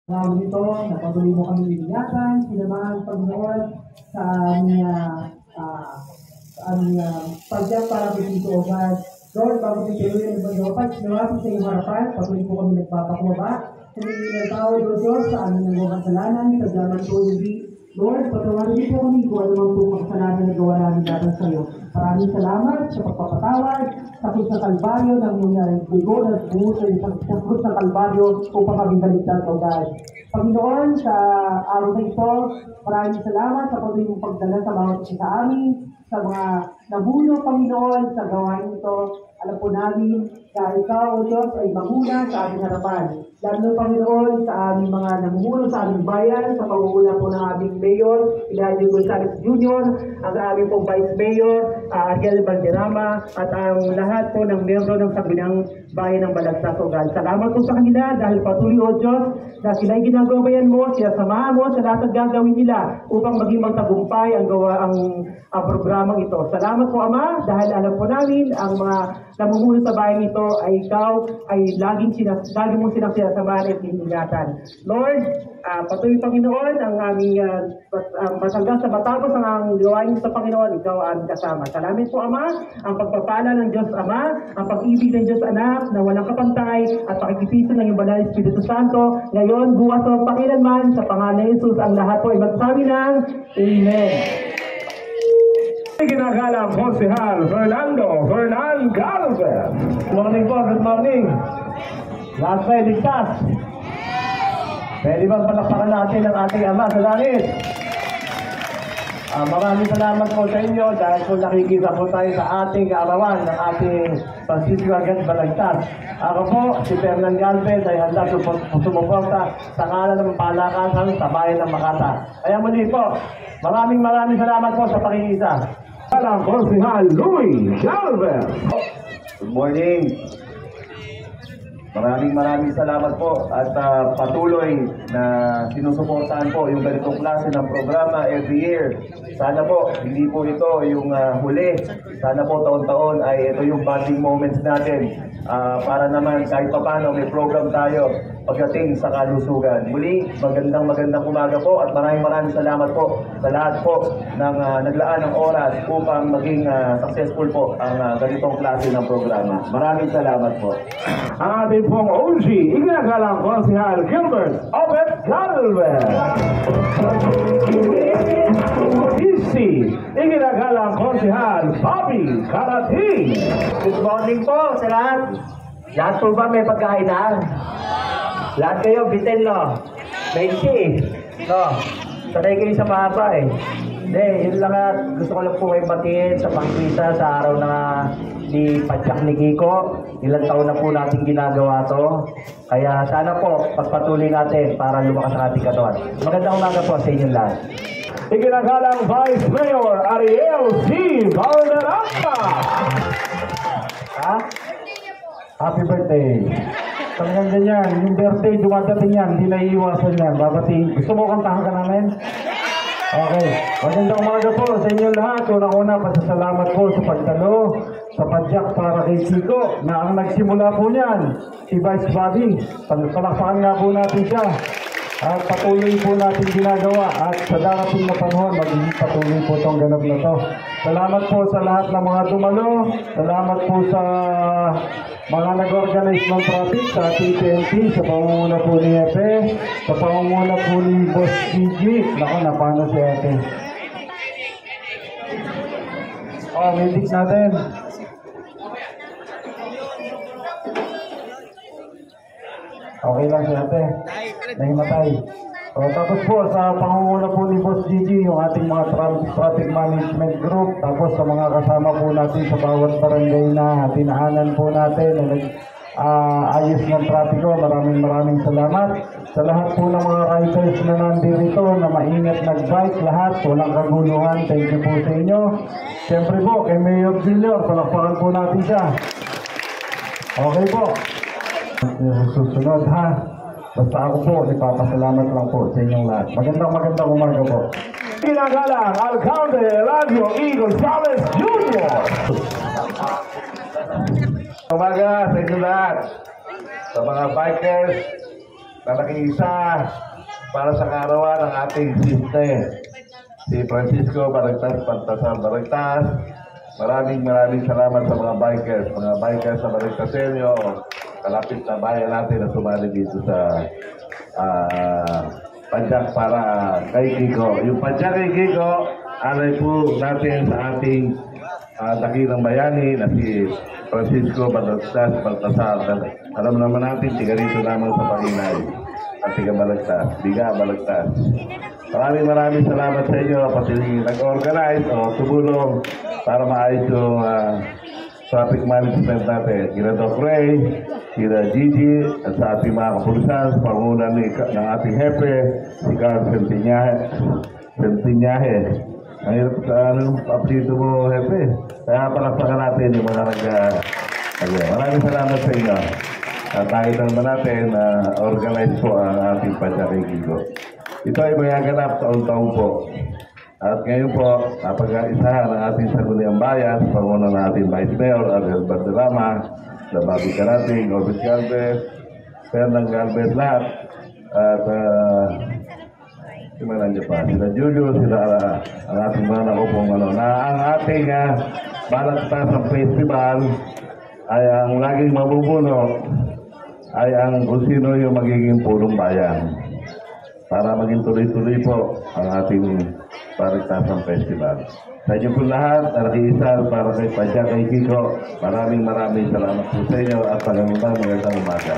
Lalo nito, napatuloy mo kami biniyatan, sinamahan Panginoon sa aming pagyak para dito, O God. Lord, bago tituloy ang pagdapat, sinawapin sa iyong harapan, patuloy po kami nagpapakumbaba. Sa mga ng tao, Diyos, sa aming nagawang kasalanan, kasalanan po hindi. Lord, patawarin niyo po kami kung ano mang po kasalanan na gawa namin laban sa iyo. Maraming salamat sa pagpapatawad, sa krus ng Kalbaryo ng iyong dugo na bumuso sa krus ng Kalbaryo upang kami baligtad, O God. Panginoon, sa araw na ito, maraming salamat sa patuloy mong pagdala sa bawat isa sa amin, sa mga nabuno, Panginoon, sa gawain ito. Alam po namin na ikaw, O Diyos, ay mahuna sa aming harapan. Lalo, Panginoon, sa aming mga namumuno sa aming bayan, sa pangunguna po ng aming Mayor, Hilario Gonzales Jr., ang aming pong Vice Mayor, Ariel Valderrama, at ang lahat po ng miyembro ng Sangguniang Bayan ng Balagtas, O God. Salamat po sa kanila dahil patuloy, O Diyos, na sila'y ginagabayan mo, sinasamahan mo sa lahat ng gagawin nila upang maging magtagumpay ang programang ito. Salamat po, Ama, dahil alam po namin ang mga namumuno sa bayan ito ay ikaw ay lagi mong sinasamahan at iningatan. Lord, patuloy, Panginoon, ang aming matanggang sa matapos ang gawain sa Panginoon, ikaw ang kasama. Salamat po, Ama, ang pagpapala ng Diyos Ama, ang pag-ibig ng Diyos Anak na walang kapantay at pakikipisan ng iyong banal na Espiritu Santo, ngayon, bukas o pakilanman, sa pangalan ni Jesus, ang lahat po ay magsabi ng Amen. Ginagalang Konsehal Fernando Fernan Galvez. Good morning po, good morning. Lahat ba'y ligtas? Pwede bang palakpakan natin ang ating Ama sa langit? Maraming salamat po sa inyo dahil po nakikita po tayo sa ating kaarawan ng ating Francisco Agad Balagtas. Ako po, si Fernan Galvez ay handa sumuporta sa ngalan ng palakasan sa bayan ng Makata. Kaya muli po, maraming salamat po sa pakikisa. Ginagalang Konsehal Louie Galvez. Good morning. Maraming salamat po at patuloy na sinusuportahan po yung ganitong klase ng programa every year. Sana po, hindi po ito yung huli. Sana po taon-taon ay ito yung bonding moments natin para naman kahit paano may program tayo pagdating sa kalusugan. Muli, magandang umaga po at maraming salamat po sa lahat po ng naglaan ng oras upang maging successful po ang ganitong klase ng programa. Maraming salamat po. Ang ating pong OG, Ginagalang Konsehal Gilbert Obet Galvez. DC, Ginagalang Konsehal Bobby Karating. Good morning po sa lahat. Lahat po ba may pagkainan? Lahat kayo, bitin, no? Benchi, no? Sanay kayo sa mahaba, eh. Hindi, yun lang at gusto ko lang po kayo batiin sa pangkita sa araw na ni Padyak ni Kiko. Ilang taon na po natin ginagawa to. Kaya sana po, pagpatuloy natin para lumakas ang ating katawan. Magandang umaga po sa inyong lahat. Ginagalang Vice Mayor Ariel C. Valderrama. Ha? Happy birthday. Talagang ganyan, yung birthday, dumadating yan, hindi naiiwasan yan. Babati, gusto mo kantahan ka namin? Okay, magandang umaga po sa inyo lahat. Unang-una, pasasalamat po sa pagtalo, sa padyak para kay Chico, na ang nagsimula po niyan, si Vice Bobby. Palakpakan nga po natin siya. At patuloy po natin ginagawa at sa darating na panahon, magiging patuloy po itong ganap na to. Salamat po sa lahat ng mga dumalo. Salamat po sa mga nag-organize ng traffic sa ating PNP, sa pangunguna po ni Epe, sa pangunguna po ni Boss Gigi. Naku, napano si Epe. Medics natin. Okay lang si Ate. Nahimatay. Tapos po sa pangunguna po ni Boss Gigi, yung ating mga traffic management group, tapos sa mga kasama po natin sa bawat barangay na tinaanan po natin na ayos ng trapiko, maraming salamat. Sa lahat po ng mga riders na nandito na maingat nag-bike, lahat, walang kaguluhan, thank you po sa inyo. Siyempre po, kay Mayor Junior, palakpakan po natin siya. Okay po. Susunod ha. Basta ako po, ipapasalamat lang po sa inyong lahat. Magandang umaga po. Ginagalang Alcalde Radio E. Gonzales Jr. Umaga sa inyo lahat. Sa mga bikers, na nakiisa para sa karawan ng ating siste. Si Francisco Balagtas, Pantasan Balagtas. Maraming salamat sa mga bikers sa Balagtasenyo, kalapit na bayan natin na sumali dito sa Padyak para kay Kiko. Yung Padyak kay Kiko, alay po natin sa ating dakilang bayani na si Francisco Balagtas, Baltasar. Alam naman natin, tiga rito naman sa Panginay. At tiga Balagtas, Biga Balagtas. Maraming salamat sa inyo pati nag-organize o tumulong para maayos yung traffic management natin. Kina Doc Ray, kina Gigi, at sa ating mga kapulisan, sa pangunan ng ating hepe, si Carl Centinyahe. Ang hirap sa anong apelyido mo, hepe. Kaya palakpakan natin yung mga maraming salamat sa inyo. At nakita naman natin na organize po ang ating Padyakigigo. Ito ay magaganap taon-taon po. At ngayon po, napag-aisahan ang ating Sangguniang Bayan, pangunan ng ating Vice Mayor, Ariel Barderama, sa Bobby Carating, Orbis Galvez, Fernand Galvez lahat. At sila Julio, sila ang ating mga nakupong na ang ating Balagtasan Festival ay ang laging mabubuno ay ang kung sino yung magiging pulong bayan. Para maging tuloy-tuloy po ang ating Balagtasan Festival. Sa inyo po lahat, nakiisal para kay Padyak kay Kiko. Maraming salamat po sa inyo at magandang umaga.